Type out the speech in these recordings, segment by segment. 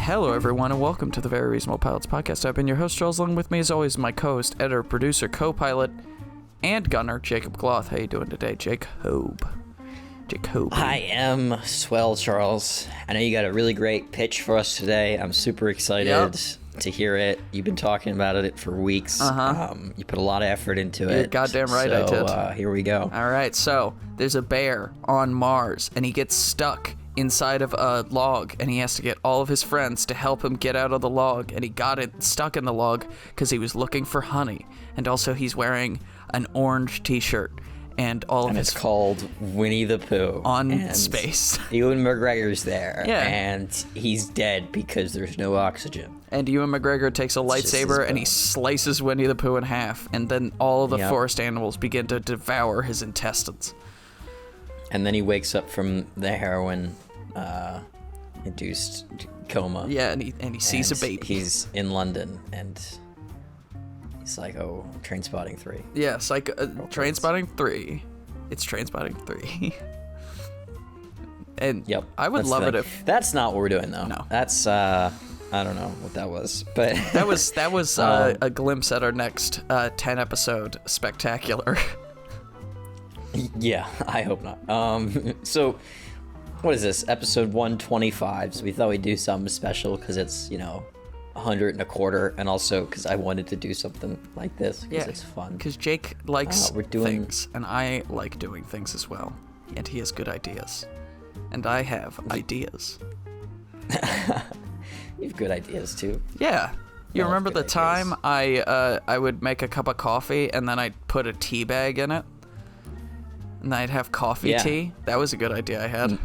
Hello, everyone, and welcome to the Very Reasonable Pilots podcast. I've been your host, Charles. Along with me, as always, my co-host, editor, producer, co-pilot, and gunner, Jacob Gloth. How you doing today, Jacob? I am swell, Charles. I know you got a really great pitch for us today. I'm super excited to hear it. You've been talking about it for weeks. You put a lot of effort into it. You're goddamn right, I did. Here we go. All right, so there's a bear on Mars, and he gets stuck inside of a log, and he has to get all of his friends to help him get out of the log, and he got it stuck in the log because he was looking for honey, and also he's wearing an orange t-shirt, and it's called Winnie the Pooh on space. Ewan McGregor's there, yeah, and he's dead because there's no oxygen. And Ewan McGregor takes a lightsaber and he slices Winnie the Pooh in half, and then all of the forest animals begin to devour his intestines. And then he wakes up from the heroin induced coma. Yeah, and he sees a baby. He's in London, and he's like, "Oh, Trainspotting 3." Yeah, it's like Trainspotting 3. It's Trainspotting 3. And yep, I would love it if that's not what we're doing though. No, that's I don't know what that was, but that was a glimpse at our next 10 episode spectacular. Yeah, I hope not. So what is this, episode 125? So we thought we'd do something special because it's 100 and a quarter, and also because I wanted to do something like this because it's fun. Because Jake likes things, and I like doing things as well, and he has good ideas, and I have ideas. You have good ideas too. Yeah. You remember the time I would make a cup of coffee and then I'd put a tea bag in it? And I'd have coffee tea? That was a good idea I had.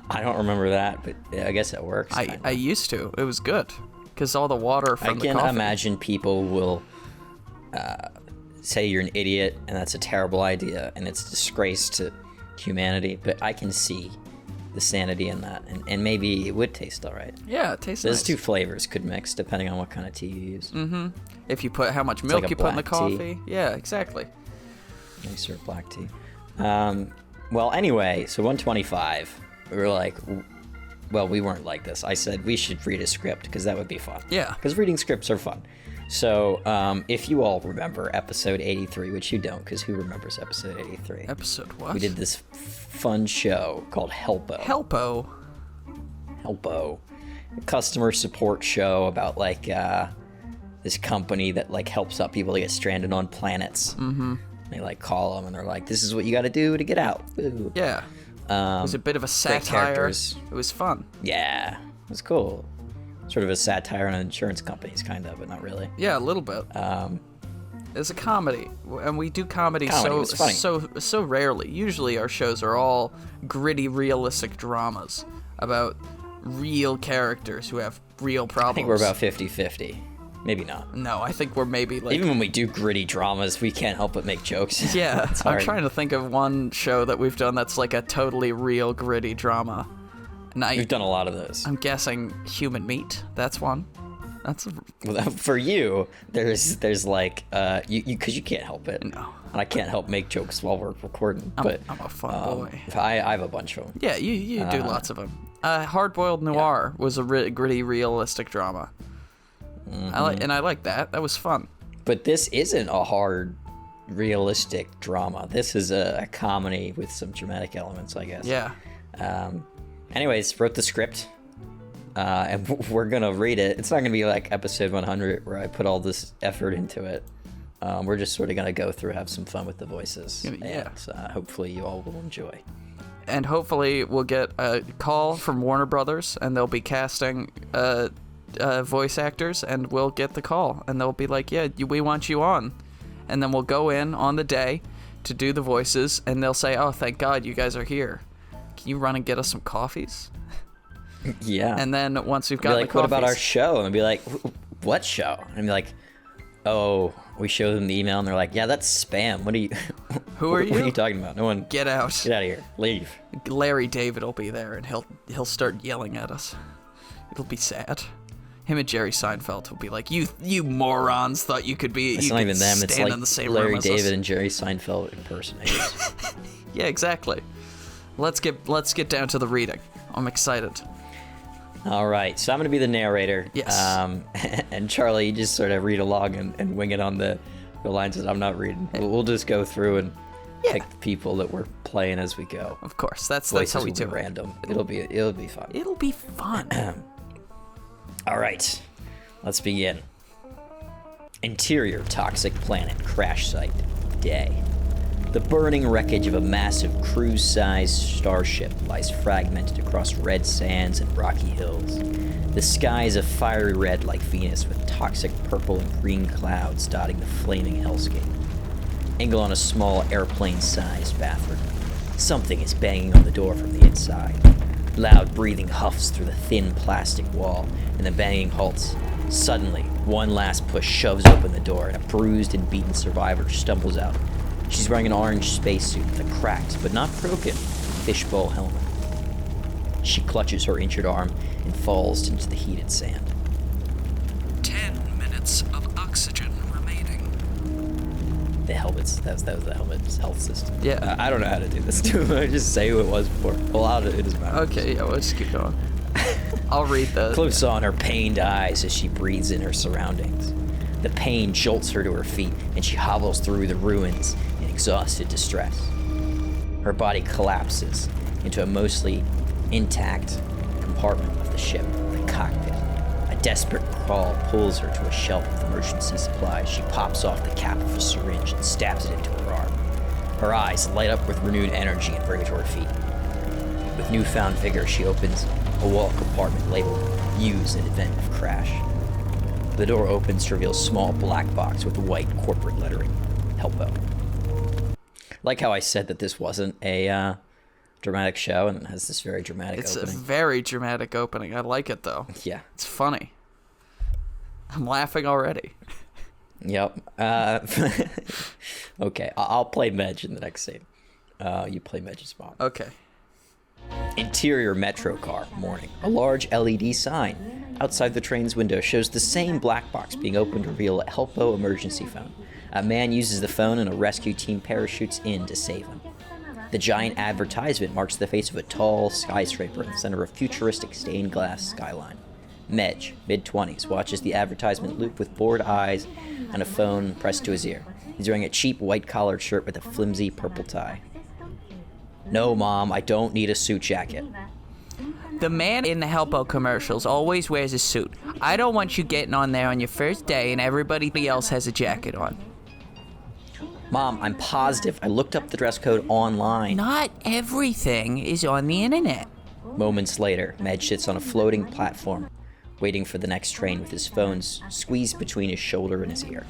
I don't remember that, but I guess it works. I used to. It was good. Because all the water from the coffee. I can imagine people will say you're an idiot and that's a terrible idea and it's a disgrace to humanity, but I can see the sanity in that, and maybe it would taste all right. Yeah, it tastes nice. Those two flavors could mix depending on what kind of tea you use. Mm-hmm. If you put how much milk you put in the coffee. Yeah, exactly. Nicer black tea. Well, anyway, so 125, we were like, well, we weren't like this. I said we should read a script because that would be fun. Yeah. Because reading scripts are fun. So if you all remember episode 83, which you don't, because who remembers episode 83? Episode what? We did this fun show called Helpo. Helpo. A customer support show about like this company that like helps out people to get stranded on planets. Mm-hmm. They like call them and they're like, this is what you got to do to get out. Ooh. Yeah. It was a bit of a satire. It was fun. Yeah. It was cool. Sort of a satire on insurance companies, kind of, but not really. Yeah, a little bit. It's a comedy, and we do comedy so rarely. Usually our shows are all gritty, realistic dramas about real characters who have real problems. I think we're about 50-50. Maybe not. No, I think we're maybe like... Even when we do gritty dramas, we can't help but make jokes. Yeah, I'm trying to think of one show that we've done that's like a totally real gritty drama. We've done a lot of those. I'm guessing Human Meat. That's one. Well, for you, there's like because you can't help it. No. And I can't help make jokes while we're recording. I'm a fun boy. I have a bunch of them. Yeah, you do lots of them. Hard Boiled Noir was a gritty, realistic drama. Mm-hmm. I like that. That was fun. But this isn't a hard, realistic drama. This is a comedy with some dramatic elements, I guess. Yeah. Anyways, wrote the script, and we're going to read it. It's not going to be like episode 100 where I put all this effort into it. We're just sort of going to go through, have some fun with the voices. Yeah. And hopefully you all will enjoy. And hopefully we'll get a call from Warner Brothers, and they'll be casting voice actors, and we'll get the call. And they'll be like, yeah, we want you on. And then we'll go in on the day to do the voices, and they'll say, oh, thank God you guys are here. Can you run and get us some coffees? Yeah. And then once we've got the coffees... what about our show? And be like, what show? And be like, oh, we show them the email, and they're like, yeah, that's spam. What are you... Who are you? What are you talking about? No one... Get out. Get out of here. Leave. Larry David will be there, and he'll start yelling at us. It'll be sad. Him and Jerry Seinfeld will be like, you morons thought you could be... It's not even them. It's like in the same Larry room David and Jerry Seinfeld impersonators. Yeah, exactly. Let's get down to the reading. I'm excited. All right, so I'm going to be the narrator. Yes. And Charlie, you just sort of read along and wing it on the lines that I'm not reading. We'll just go through and pick the people that we're playing as we go. Of course, that's Voices how we will do be it. random. It'll be fun. It'll be fun. All right, let's begin. Interior toxic planet crash site. Day. The burning wreckage of a massive cruise-sized starship lies fragmented across red sands and rocky hills. The sky is a fiery red like Venus, with toxic purple and green clouds dotting the flaming hellscape. Angle on a small airplane-sized bathroom. Something is banging on the door from the inside. Loud breathing huffs through the thin plastic wall, and the banging halts. Suddenly, one last push shoves open the door, and a bruised and beaten survivor stumbles out. She's wearing an orange spacesuit with a cracked, but not broken, fishbowl helmet. She clutches her injured arm and falls into the heated sand. 10 minutes of oxygen remaining. The helmet's, that was the helmet's health system. Yeah. I don't know how to do this too. I just say who it was before. Well, out of it is mine. Okay, yeah, let's keep going. I'll read the... Close on her pained eyes as she breathes in her surroundings. The pain jolts her to her feet, and she hobbles through the ruins in exhausted distress. Her body collapses into a mostly intact compartment of the ship, the cockpit. A desperate crawl pulls her to a shelf with emergency supplies. She pops off the cap of a syringe and stabs it into her arm. Her eyes light up with renewed energy and bring her to her feet. With newfound vigor, she opens a wall compartment labeled "Use in event of crash." The door opens to reveal a small black box with white corporate lettering, Helpo. Like how I said that this wasn't a dramatic show, and it has this very dramatic opening. It's a very dramatic opening. I like it, though. Yeah. It's funny. I'm laughing already. Yep. Okay, I'll play Medj in the next scene. You play Medj's mom. Okay. Interior metro car, morning. A large LED sign outside the train's window shows the same black box being opened to reveal a Helpo emergency phone. A man uses the phone and a rescue team parachutes in to save him. The giant advertisement marks the face of a tall skyscraper in the center of a futuristic stained glass skyline. Medj, mid-20s, watches the advertisement loop with bored eyes and a phone pressed to his ear. He's wearing a cheap white-collared shirt with a flimsy purple tie. No, Mom, I don't need a suit jacket. The man in the Helpo commercials always wears a suit. I don't want you getting on there on your first day and everybody else has a jacket on. Mom, I'm positive. I looked up the dress code online. Not everything is on the internet. Moments later, Medj sits on a floating platform, waiting for the next train with his phone squeezed between his shoulder and his ear.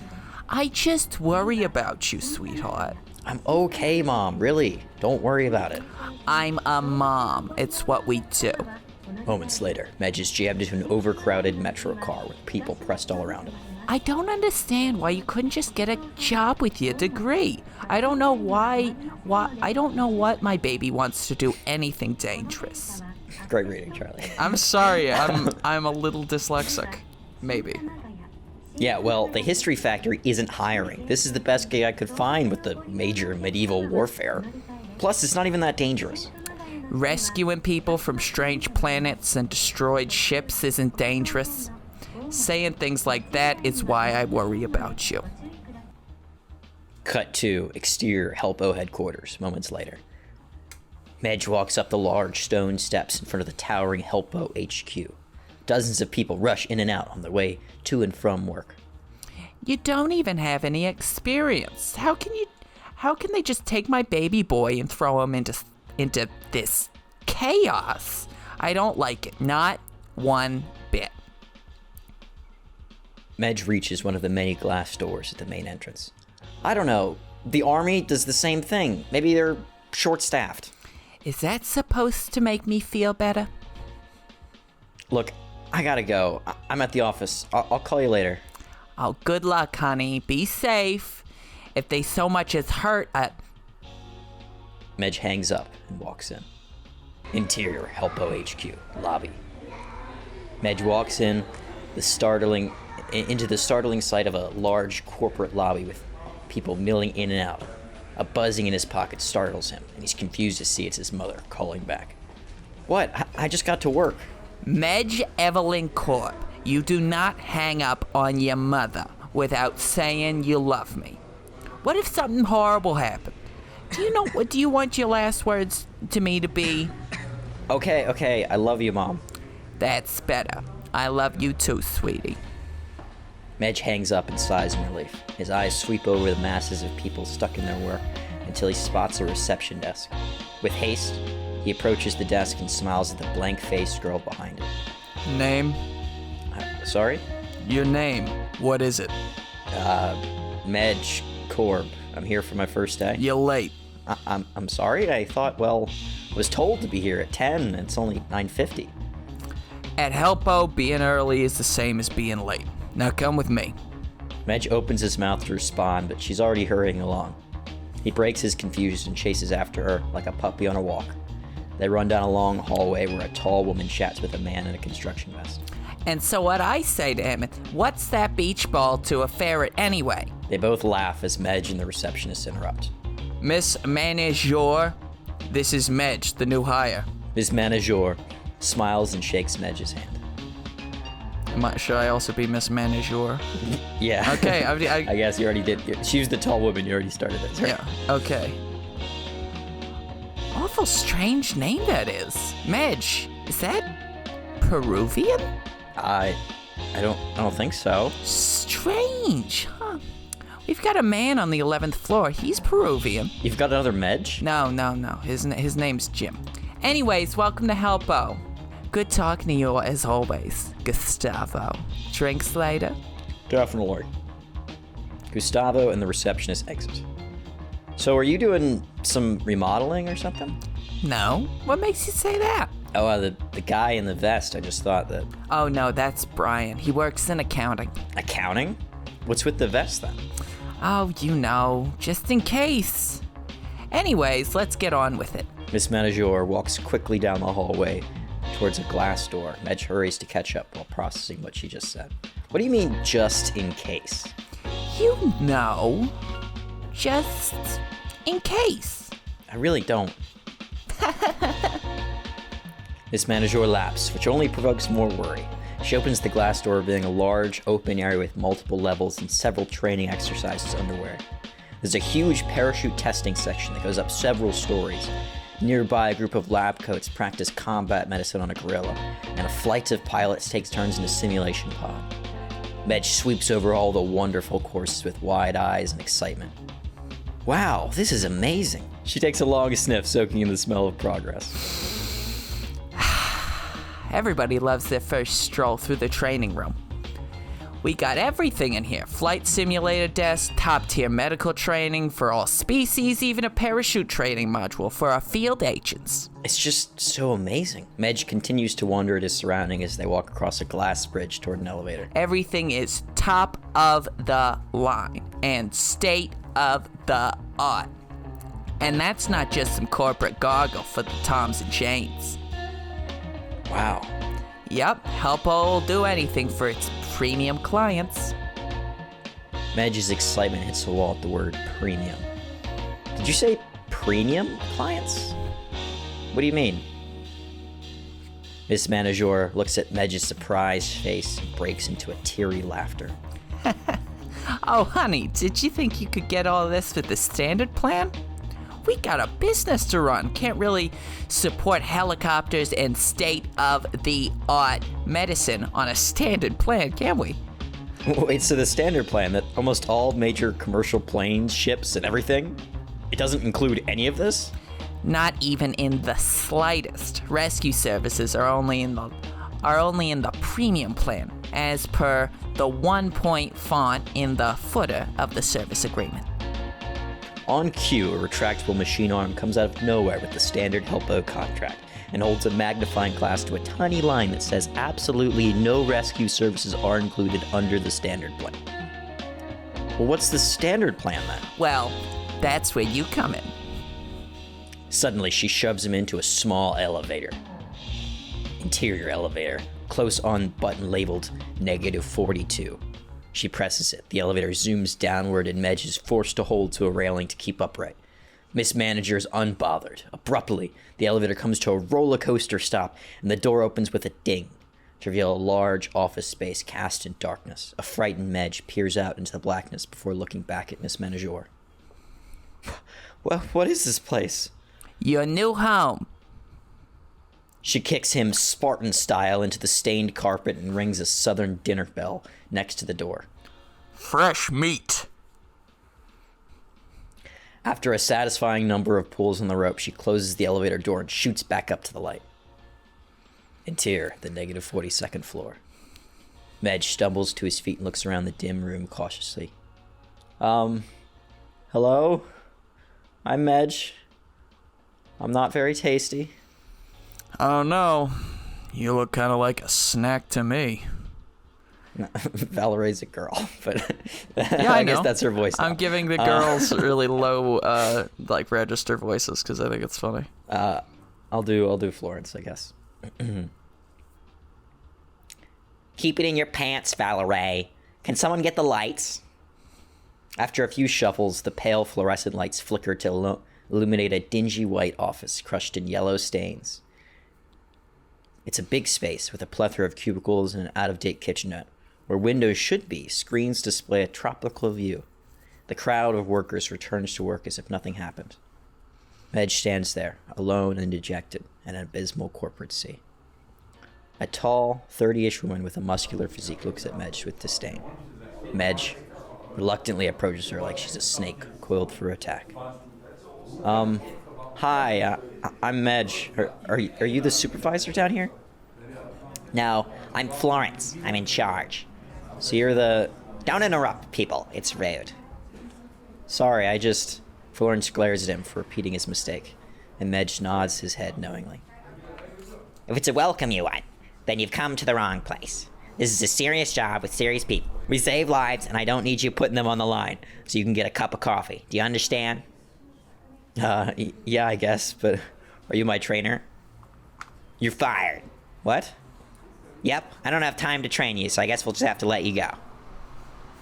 I just worry about you, sweetheart. I'm okay, Mom, really. Don't worry about it. I'm a mom. It's what we do. Moments later, Medj is jammed into an overcrowded metro car with people pressed all around him. I don't understand why you couldn't just get a job with your degree. I don't know why I don't know what my baby wants to do anything dangerous. Great reading, Charlie. I'm sorry. I'm a little dyslexic. Maybe. Yeah, well, the History Factory isn't hiring. This is the best gig I could find with the major medieval warfare. Plus, it's not even that dangerous. Rescuing people from strange planets and destroyed ships isn't dangerous. Saying things like that is why I worry about you. Cut to exterior Helpo headquarters, moments later. Medj walks up the large stone steps in front of the towering Helpo HQ. Dozens of people rush in and out on their way to and from work. You don't even have any experience. How can they just take my baby boy and throw him into this chaos? I don't like it. Not one bit. Medj reaches one of the many glass doors at the main entrance. I don't know. The army does the same thing. Maybe they're short-staffed. Is that supposed to make me feel better? Look, I gotta go. I'm at the office. I'll call you later. Oh, good luck, honey. Be safe. If they so much as hurt Medj hangs up and walks in. Interior Helpo HQ lobby. Medj walks into the startling sight of a large corporate lobby with people milling in and out. A buzzing in his pocket startles him, and he's confused to see it's his mother calling back. What? I just got to work. Medj Evelyn Corp, you do not hang up on your mother without saying you love me. What if something horrible happened? Do you want your last words to me to be? Okay, I love you, Mom. That's better. I love you too, sweetie. Medj hangs up and sighs in relief. His eyes sweep over the masses of people stuck in their work until he spots a reception desk. With haste, he approaches the desk and smiles at the blank-faced girl behind him. Name? Sorry? Your name. What is it? Medj Corb. I'm here for my first day. You're late. I'm sorry. I thought, was told to be here at 10. It's only 9:50. At Helpo, being early is the same as being late. Now come with me. Medj opens his mouth to respond, but she's already hurrying along. He breaks his confusion and chases after her like a puppy on a walk. They run down a long hallway where a tall woman chats with a man in a construction vest. And so what I say to him, what's that beach ball to a ferret anyway? They both laugh as Medj and the receptionist interrupt. Miss Manager, this is Medj, the new hire. Miss Manager smiles and shakes Medj's hand. Should I also be Miss Manager? Yeah. Okay, I guess you already did. She was the tall woman. You already started it. Yeah, okay. Awful strange name that is. Medj, is that Peruvian? I don't think so. Strange, huh? We've got a man on the 11th floor. He's Peruvian. You've got another Medj? No. His name's Jim. Anyways, welcome to Helpo. Good talking to you as always, Gustavo. Drinks later? Definitely. Gustavo and the receptionist exit. So are you doing some remodeling or something? No. What makes you say that? Oh, the guy in the vest, I just thought that... Oh, no, that's Brian. He works in accounting. Accounting? What's with the vest, then? Oh, just in case. Anyways, let's get on with it. Miss Manager walks quickly down the hallway towards a glass door. Medj hurries to catch up while processing what she just said. What do you mean, just in case? Just in case. I really don't. Miss Manager laughs, which only provokes more worry. She opens the glass door, revealing a large, open area with multiple levels and several training exercises underway. There's a huge parachute testing section that goes up several stories. Nearby, a group of lab coats practice combat medicine on a gorilla, and a flight of pilots takes turns in a simulation pod. Medj sweeps over all the wonderful courses with wide eyes and excitement. Wow, this is amazing. She takes a long sniff, soaking in the smell of progress. Everybody loves their first stroll through the training room. We got everything in here. Flight simulator desk, top-tier medical training for all species, even a parachute training module for our field agents. It's just so amazing. Medj continues to wonder at his surroundings as they walk across a glass bridge toward an elevator. Everything is top of the line and state of the art. And that's not just some corporate goggle for the Toms and Janes. Wow. Yep, Helpo will do anything for its premium clients. Medj's excitement hits the wall at the word premium. Did you say premium clients? What do you mean? Miss Manager looks at Medj's surprised face and breaks into a teary laughter. Oh, honey, did you think you could get all this with the standard plan? We got a business to run. Can't really support helicopters and state-of-the-art medicine on a standard plan, can we? Wait, so the standard plan that almost all major commercial planes, ships, and everything, it doesn't include any of this? Not even in the slightest. Rescue services are only in the premium plan, as per the 1-point font in the footer of the service agreement. On cue, a retractable machine arm comes out of nowhere with the standard Helpo contract and holds a magnifying glass to a tiny line that says absolutely no rescue services are included under the standard plan. Well, what's the standard plan then? Well, that's where you come in. Suddenly, she shoves him into a small elevator. Interior elevator, close on button labeled -42. She presses it. The elevator zooms downward and Medj is forced to hold to a railing to keep upright. Miss Manager is unbothered. Abruptly, The elevator comes to a roller coaster stop, and the door opens with a ding to reveal a large office space cast in darkness. A frightened Medj peers out into the blackness before looking back at Miss Menajor. Well, what is this place? Your new home. She kicks him Spartan style into the stained carpet and rings a southern dinner bell next to the door. Fresh meat. After a satisfying number of pulls on the rope, she closes the elevator door and shoots back up to the light. Interior, the negative 42nd floor. Medj stumbles to his feet and looks around the dim room cautiously. Hello? I'm Medj. I'm not very tasty. Oh no, you look kind of like a snack to me. Valerie's a girl, but Yeah, I know. guess that's her voice now. I'm giving the girls really low, like register voices because I think it's funny. I'll do Florence, I guess. Keep it in your pants, Valerie. Can someone get the lights? After a few shuffles, the pale fluorescent lights flicker to illuminate a dingy white office crushed in yellow stains. It's a big space with a plethora of cubicles and an out-of-date kitchenette. Where windows should be, screens display a tropical view. The crowd of workers returns to work as if nothing happened. Medj stands there, alone and dejected, in an abysmal corporate sea. A tall, 30-ish woman with a muscular physique looks at Medj with disdain. Medj reluctantly approaches her like she's a snake coiled for attack. Hi, I'm Medj. Are you the supervisor down here? No, I'm Florence. I'm in charge. So you're the... Don't interrupt, people. It's rude. Sorry, Florence glares at him for repeating his mistake, and Medj nods his head knowingly. If it's a welcome you want, then you've come to the wrong place. This is a serious job with serious people. We save lives, and I don't need you putting them on the line so you can get a cup of coffee. Do you understand? Yeah, I guess, but are you my trainer? You're fired. What? Yep, I don't have time to train you, so I guess we'll just have to let you go.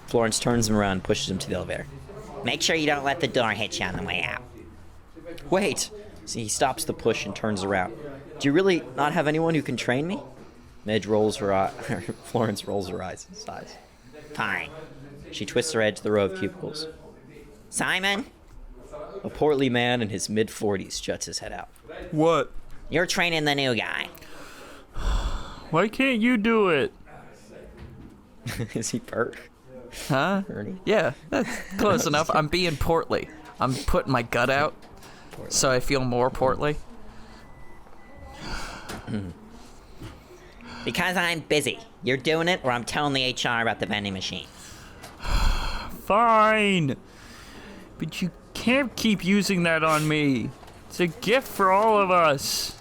Florence turns him around and pushes him to the elevator. Make sure you don't let the door hit you on the way out. Wait! See, he stops the push and turns around. Do you really not have anyone who can train me? Medj rolls her eye. Florence rolls her eyes and sighs. Fine. She twists her head to the row of cubicles. Simon? A portly man in his mid-40s juts his head out. What? You're training the new guy. Why can't you do it? Is he Bert? Huh? Ernie? Yeah, that's close enough. I'm being portly. I'm putting my gut out so I feel more portly. Because I'm busy. You're doing it, or I'm telling the HR about the vending machine. Fine. But you can't keep using that on me. It's a gift for all of us.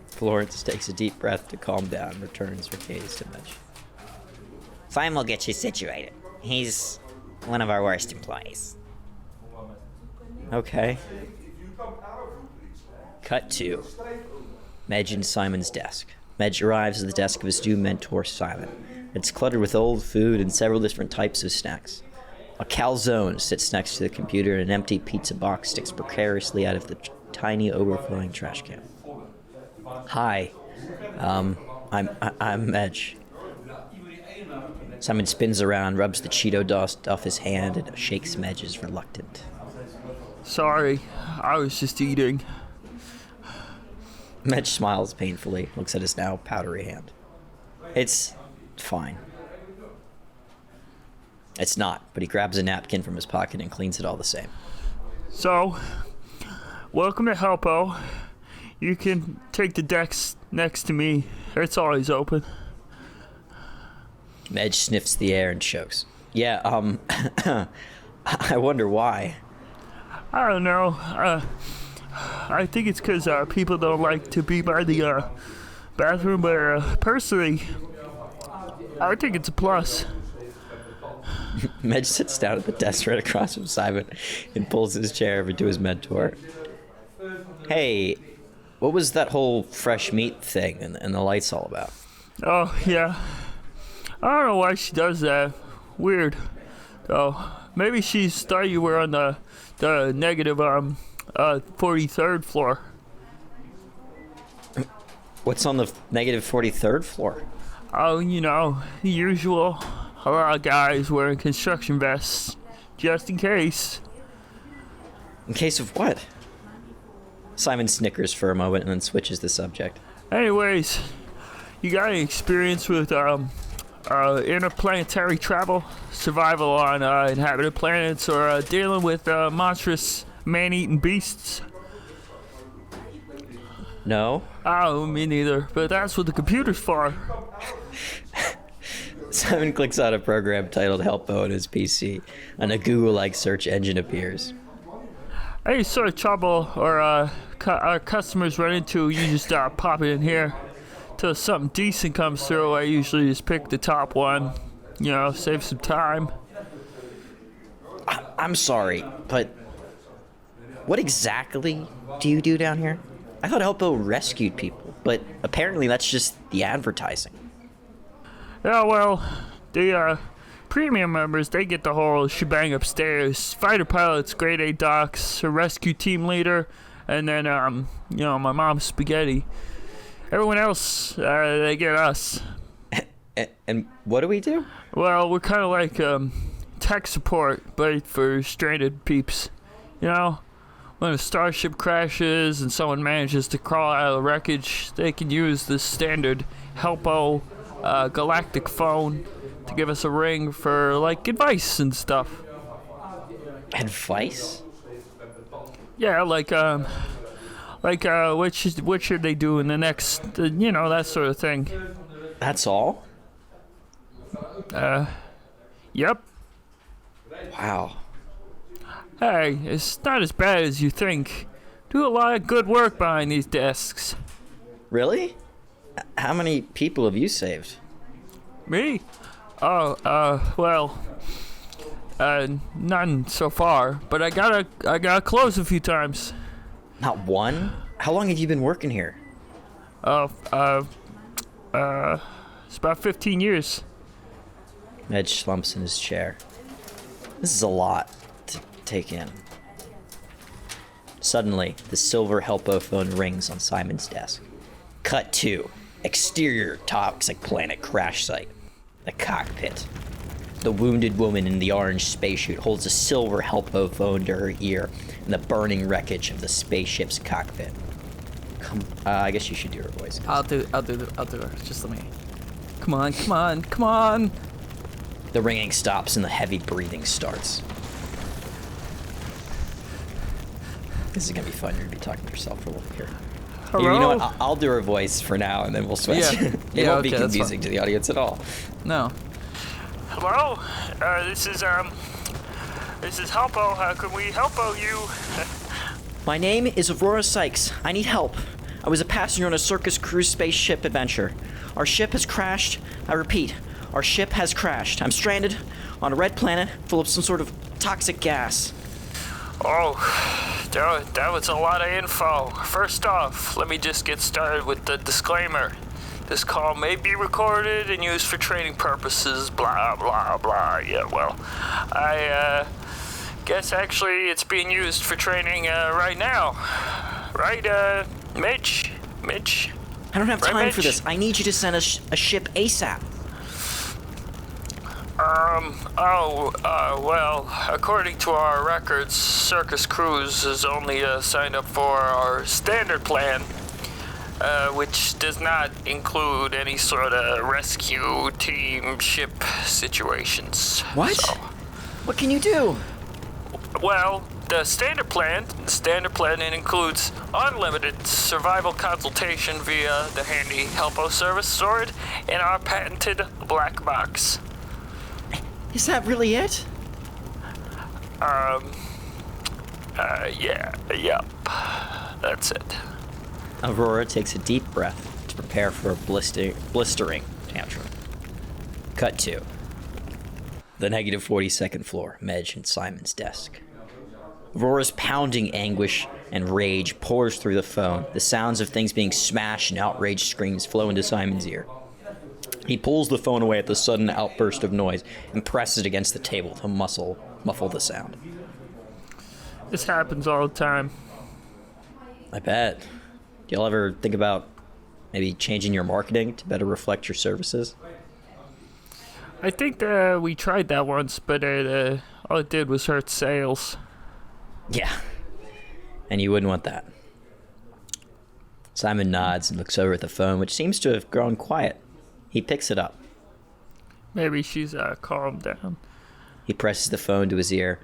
Florence takes a deep breath to calm down and returns her gaze to Medj. Simon will get you situated. He's one of our worst employees. Okay. Cut 2. Medj and Simon's desk. Medj arrives at the desk of his new mentor, Simon. It's cluttered with old food and several different types of snacks. A calzone sits next to the computer and an empty pizza box sticks precariously out of the tiny overflowing trash can. Hi, I'm Medj. Simon spins around, rubs the Cheeto dust off his hand, and shakes Medj as reluctant. Sorry, I was just eating. Medj smiles painfully, looks at his now powdery hand. It's fine. It's not, but he grabs a napkin from his pocket and cleans it all the same. So, welcome to Helpo. You can take the desk next to me. It's always open. Medj sniffs the air and chokes. Yeah, I wonder why. I don't know. I think it's because people don't like to be by the bathroom, but personally, I think it's a plus. Medj sits down at the desk right across from Simon and pulls his chair over to his mentor. Hey, what was that whole fresh meat thing and the lights all about? Oh, yeah. I don't know why she does that. Weird. Oh, maybe she thought you were on the negative 43rd floor. What's on the negative 43rd floor? Oh, the usual. A lot of guys wearing construction vests, just in case. In case of what? Simon snickers for a moment and then switches the subject. Anyways, you got any experience with interplanetary travel, survival on inhabited planets, or dealing with monstrous man-eating beasts? No. Oh, me neither, but that's what the computer's for. Simon clicks on a program titled Helpo on his PC, and a Google-like search engine appears. Any sort of trouble or our customers run into, you just pop it in here. Till something decent comes through, I usually just pick the top one. Save some time. I'm sorry, but what exactly do you do down here? I thought Helpo rescued people, but apparently that's just the advertising. Yeah, well, the premium members, they get the whole shebang upstairs. Fighter pilots, grade A docs, a rescue team leader, and then, my mom's spaghetti. Everyone else, they get us. And what do we do? Well, we're kind of like tech support, but for stranded peeps. When a starship crashes and someone manages to crawl out of the wreckage, they can use the standard Helpo galactic phone to give us a ring for, advice and stuff. Advice? Yeah, what should they do in the next, that sort of thing. That's all? Yep. Wow. Hey, it's not as bad as you think. Do a lot of good work behind these desks. Really? How many people have you saved? Me? None so far, but I gotta close a few times. Not one? How long have you been working here? It's about 15 years. Edge slumps in his chair. This is a lot to take in. Suddenly, the silver Helpo phone rings on Simon's desk. Cut 2. Exterior toxic planet crash site. The cockpit. The wounded woman in the orange spacesuit holds a silver Helpo phone to her ear in the burning wreckage of the spaceship's cockpit. I guess you should do her voice. I'll do her. Just let me. Come on. The ringing stops and the heavy breathing starts. This is gonna be fun. You're gonna be talking to yourself for a little here. Hello? Here, you know what? I'll do her voice for now, and then we'll switch. Yeah. It won't be confusing to the audience at all. No. Hello? This is Helpo. How can we helpo you? My name is Aurora Sykes. I need help. I was a passenger on a circus cruise spaceship adventure. Our ship has crashed. I repeat, our ship has crashed. I'm stranded on a red planet full of some sort of toxic gas. Oh, that was a lot of info. First off, let me just get started with the disclaimer. This call may be recorded and used for training purposes, blah, blah, blah. Yeah, well, I guess actually it's being used for training right now. Right, Mitch? I don't have Right, time for Mitch? this. I need you to send a ship ASAP. Well, according to our records, Circus Cruise is only signed up for our standard plan, which does not include any sort of rescue team ship situations. What? So, What can you do? well, the standard plan it includes unlimited survival consultation via the handy Helpo service stored in our patented black box. Is that really it? Yep. That's it. Aurora takes a deep breath to prepare for a blistering tantrum. Cut 2. The negative 42nd floor, Medj and Simon's desk. Aurora's pounding anguish and rage pours through the phone. The sounds of things being smashed and outraged screams flow into Simon's ear. He pulls the phone away at the sudden outburst of noise and presses it against the table to muffle the sound. This happens all the time. I bet. Do y'all ever think about maybe changing your marketing to better reflect your services? I think we tried that once, but all it did was hurt sales. Yeah. And you wouldn't want that. Simon nods and looks over at the phone, which seems to have grown quiet. He picks it up. Maybe she's calmed down. He presses the phone to his ear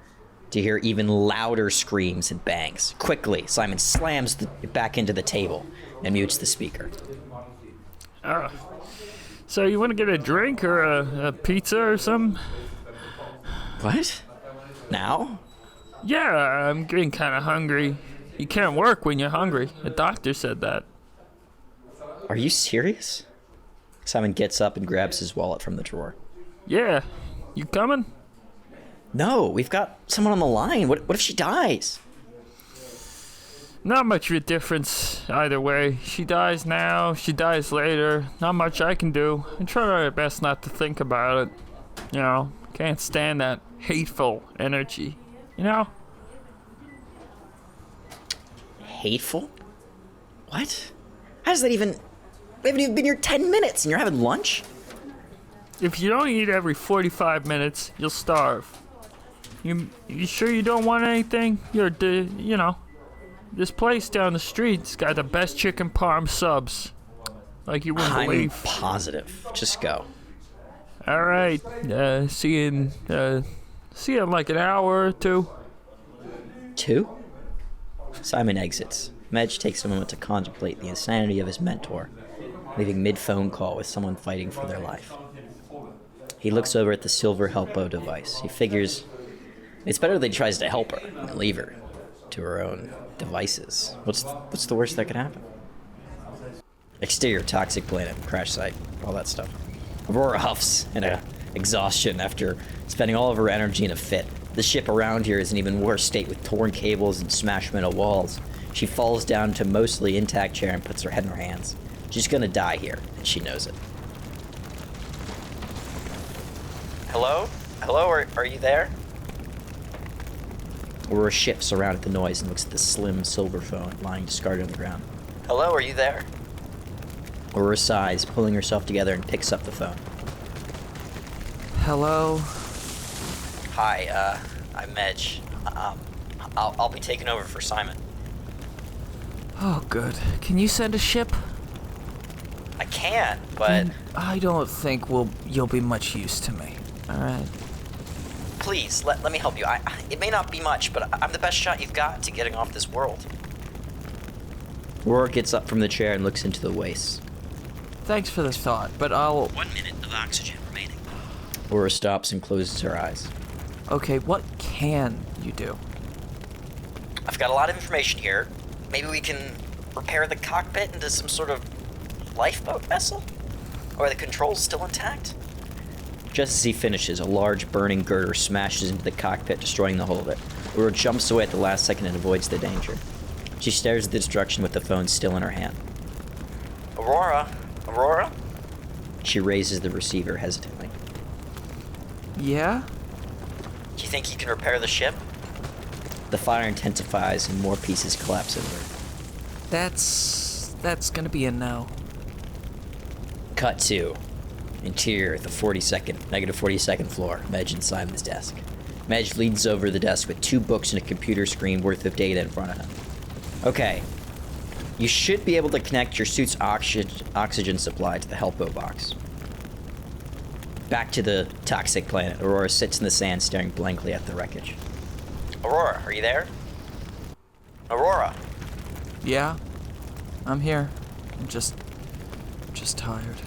to hear even louder screams and bangs. Quickly, Simon slams it back into the table and mutes the speaker. So you want to get a drink or a pizza or something? What? Now? Yeah, I'm getting kind of hungry. You can't work when you're hungry. The doctor said that. Are you serious? Simon gets up and grabs his wallet from the drawer. Yeah. You coming? No, we've got someone on the line. What if she dies? Not much of a difference either way. She dies now, she dies later. Not much I can do. I try my best not to think about it. You know, can't stand that hateful energy. You know? Hateful? What? How does that even... We haven't even been here 10 minutes and you're having lunch? If you don't eat every 45 minutes, you'll starve. You sure you don't want anything? You know, this place down the street's got the best chicken parm subs. Like you wouldn't believe. I'm positive. Just go. All right. See you in like an hour or two. 2? Simon exits. Medj takes a moment to contemplate the insanity of his mentor, leaving mid-phone call with someone fighting for their life. He looks over at the silver Helpo device. He figures it's better that he tries to help her than leave her to her own devices. What's the worst that could happen? Exterior, toxic planet, crash site, all that stuff. Aurora huffs in exhaustion after spending all of her energy in a fit. The ship around here is in an even worse state with torn cables and smashed metal walls. She falls down to a mostly intact chair and puts her head in her hands. She's gonna die here, and she knows it. Hello? Hello, are you there? Aurora shifts around at the noise and looks at the slim silver phone lying discarded on the ground. Hello, are you there? Aurora sighs, pulling herself together and picks up the phone. Hello? Hi, I'm Medj. I'll be taking over for Simon. Oh, good. Can you send a ship? I can, but... And I don't think you'll be much use to me. Alright. Please, let me help you. It may not be much, but I'm the best shot you've got to getting off this world. Aurora gets up from the chair and looks into the waste. Thanks for the thought, but I'll... 1 minute of oxygen remaining. Aurora stops and closes her eyes. Okay, what can you do? I've got a lot of information here. Maybe we can repair the cockpit into some sort of lifeboat vessel? Or are the controls still intact? Just as he finishes, a large burning girder smashes into the cockpit, destroying the whole of it. Aurora jumps away at the last second and avoids the danger. She stares at the destruction with the phone still in her hand. Aurora? Aurora? She raises the receiver hesitantly. Yeah? Do you think you can repair the ship? The fire intensifies and more pieces collapse inward. That's gonna be a no. Cut 2. Interior, the -42nd floor, Medj and Simon's desk. Medj leans over the desk with 2 books and a computer screen worth of data in front of him. Okay. You should be able to connect your suit's oxygen supply to the Helpo box. Back to the toxic planet, Aurora sits in the sand staring blankly at the wreckage. Aurora, are you there? Aurora! Yeah? I'm here. I'm just tired.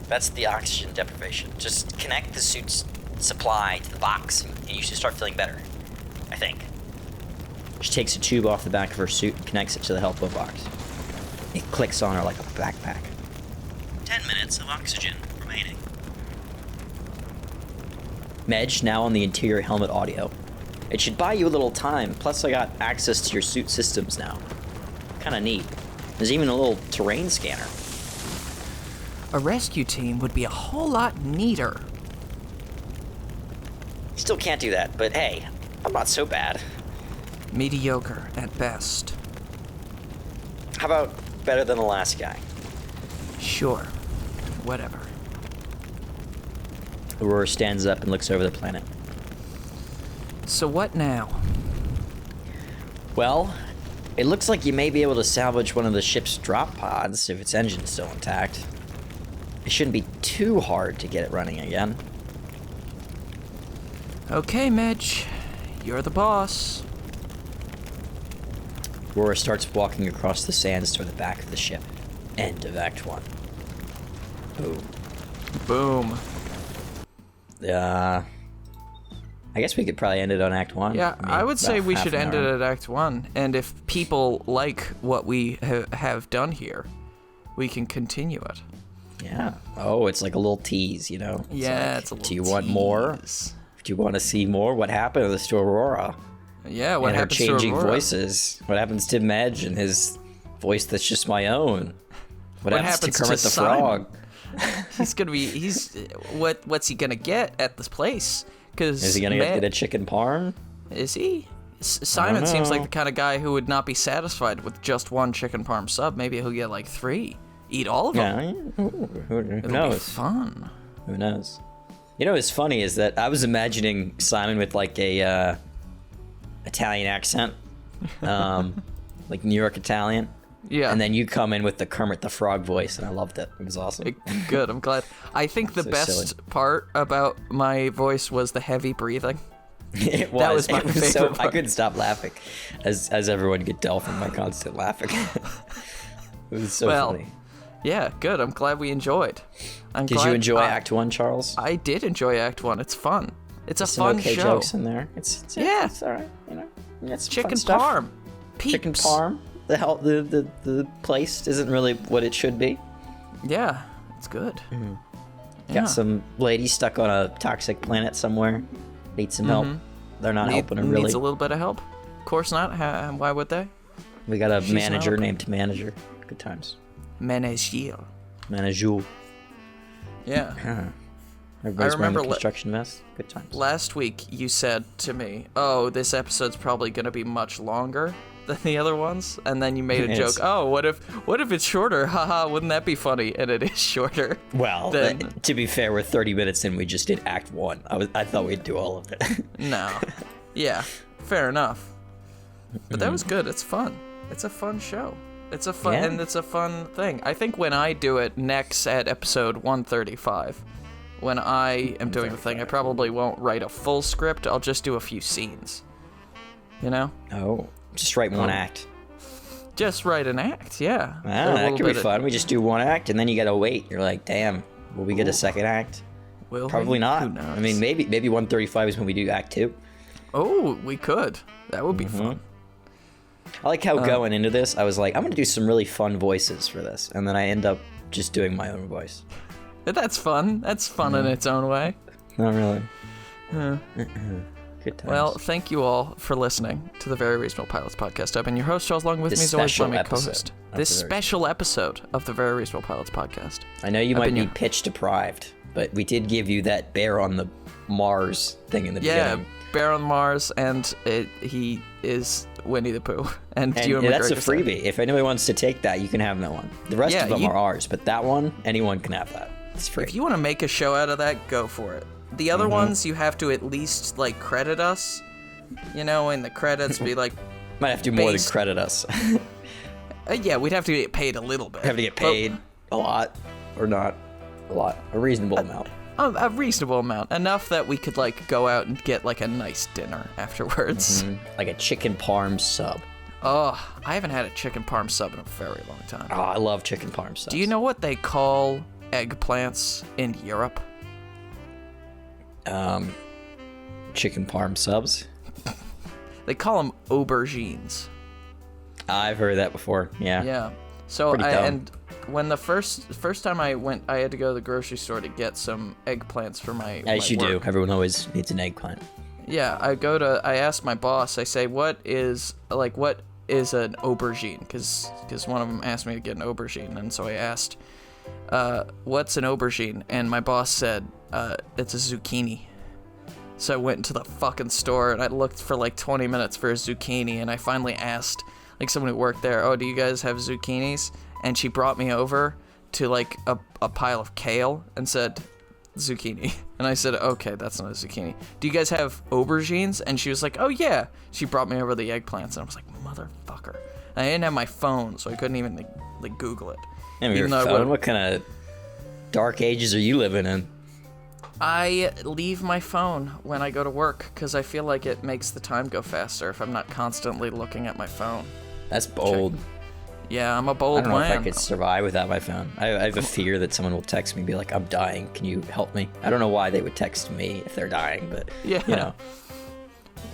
That's the oxygen deprivation. Just connect the suit's supply to the box and you should start feeling better. I think. She takes a tube off the back of her suit and connects it to the Helpo box. It clicks on her like a backpack. 10 minutes of oxygen remaining. Medj, now on the interior helmet audio. It should buy you a little time, plus I got access to your suit systems now. Kinda neat. There's even a little terrain scanner. A rescue team would be a whole lot neater. Still can't do that, but hey, I'm not so bad. Mediocre at best. How about better than the last guy? Sure. Whatever. Aurora stands up and looks over the planet. So what now? Well, it looks like you may be able to salvage one of the ship's drop pods if its engine's still intact. It shouldn't be too hard to get it running again. Okay, Midge. You're the boss. Aurora starts walking across the sands toward the back of the ship. End of Act 1. Boom. Boom. I guess we could probably end it on Act 1. Yeah, I would say we half should an end hour. it at Act 1. And if people like what we have done here, we can continue it. Yeah. Oh, it's like a little tease, you know? Yeah, it's a little Do you want more? tease. Do you want to see more? What happened to Aurora? Yeah, what And her happens changing to Aurora? voices. What happens to Medge and his voice that's just my own? What happens to Kermit the Simon? Frog? What's he gonna get at this place? Because Is he gonna get a chicken parm? Is he? Simon seems like know. the kind of guy who would not be satisfied with just one chicken parm sub. Maybe he'll get like 3. Eat all of them. Yeah. Who It'll knows? be fun. Who knows? You know what's funny is that I was imagining Simon with like a Italian accent, like New York Italian. Yeah. And then you come in with the Kermit the Frog voice, and I loved it. It was awesome. Good. I'm glad. I think the So best silly. part about my voice was the heavy breathing. It was. That was my it was favorite so, part. I couldn't stop laughing as everyone could tell from my constant laughing. It was so Well, funny. Yeah, good. I'm glad we enjoyed. Did you enjoy Act 1, Charles? I did enjoy Act 1. It's fun. It's a Some fun okay show. jokes in there. It's Yeah. It's all right. You know, it's some Chicken fun stuff. parm. Peeps. Chicken parm. The place isn't really what it should be. Yeah, it's good. Yeah. Got some lady stuck on a toxic planet somewhere. Need some help. They're not helping her really. Needs a little bit of help. Of course not. Why would they? We got a She's manager not- named Manager. Good times. Menegiel. Manager. Yeah. Everybody's wearing remember the construction vest. Good times. Last week you said to me, "Oh, this episode's probably going to be much longer than the other ones," and then you made a Yes. joke. "Oh, what if it's shorter? Haha, wouldn't that be funny?" And it is shorter. Well, Then- to be fair, we're 30 minutes in. We just did Act 1. I thought we'd do all of it. No. Yeah, fair enough. But that was good. It's fun. It's a fun show. It's a fun Yeah. and it's a fun thing. I think when I do it next at episode 135, when I am doing the thing, I probably won't write a full script. I'll just do a few scenes. You know? Oh, just write one act. Just write an act, yeah. Ah, A that little could be bit of- fun. We just do one act, and then you gotta wait. You're like, damn, will we get a second act? Will we? Probably not. Who knows? I mean, maybe 135 is when we do Act 2. Oh, we could. That would be Mm-hmm. fun. I like how going into this, I was like, I'm gonna do some really fun voices for this, and then I end up just doing my own voice. But that's fun. That's fun in its own way. Not really. Good times. Well, thank you all for listening to the Very Reasonable Pilots podcast. I've been your host, Charles. Along with This me is always special my episode co-host. of This the Very- special episode of the Very Reasonable Pilots podcast. I know you I've might been be your- pitch deprived, but we did give you that bear on the Mars thing in the Yeah, beginning. Bear on Mars, and he is Winnie the Pooh. And And Ewan that's a McGregor said- freebie. If anyone wants to take that, you can have that one. The rest Yeah, of them you- are ours, but that one, anyone can have that. It's free. If you want to make a show out of that, go for it. The Mm-hmm. other ones, you have to at least like credit us. You know, in the credits, be like, Might have to do more than based- credit us. yeah, we'd have to get paid a little bit. have to get But- paid a lot, or not a lot, a reasonable amount. A reasonable amount, enough that we could like go out and get like a nice dinner afterwards. Like a chicken parm sub. Oh, I haven't had a chicken parm sub in a very long time. Oh, I love chicken parm subs. Do you know what they call eggplants in Europe? chicken parm subs? They call them aubergines. I've heard that before. Yeah. Yeah. So Pretty dumb. and when the first time I went, I had to go to the grocery store to get some eggplants for my. As my you do. work. Everyone always needs an eggplant. Yeah, I asked my boss. I say, what is an aubergine? Because one of them asked me to get an aubergine, and so I asked, what's an aubergine? And my boss said, it's a zucchini. So I went into the fucking store and I looked for like 20 minutes for a zucchini, and I finally asked like someone who worked there, "Oh, do you guys have zucchinis?" And she brought me over to like a pile of kale and said, "Zucchini." And I said, "Okay, that's not a zucchini. Do you guys have aubergines?" And she was like, "Oh yeah." She brought me over the eggplants, and I was like, "Motherfucker." And I didn't have my phone, so I couldn't even like Google it. And your phone? What kind of dark ages are you living in? I leave my phone when I go to work because I feel like it makes the time go faster if I'm not constantly looking at my phone. That's bold. Yeah, I'm a bold man. I don't know if I could survive without my phone. I have a fear that someone will text me and be like, "I'm dying. Can you help me?" I don't know why they would text me if they're dying, but yeah, you know.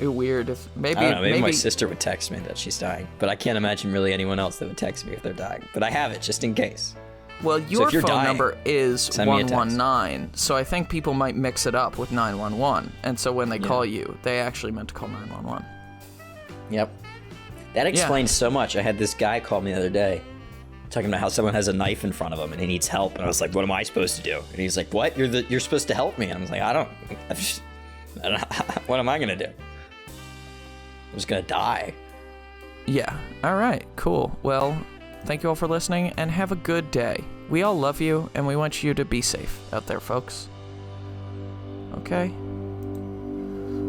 Weird. If maybe I don't know, maybe my sister would text me that she's dying, but I can't imagine really anyone else that would text me if they're dying. But I have it just in case. Well, your phone number is 119, so I think people might mix it up with 911, and so when they call you, they actually meant to call 911. Yep. That explains so much. I had this guy call me the other day, talking about how someone has a knife in front of him and he needs help, and I was like, "What am I supposed to do?" And he's like, "What? You're supposed to help me." And I was like, I don't what am I gonna do? I'm just gonna die. Yeah. All right. Cool. Well, thank you all for listening, and have a good day. We all love you, and we want you to be safe out there, folks. Okay?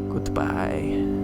Goodbye.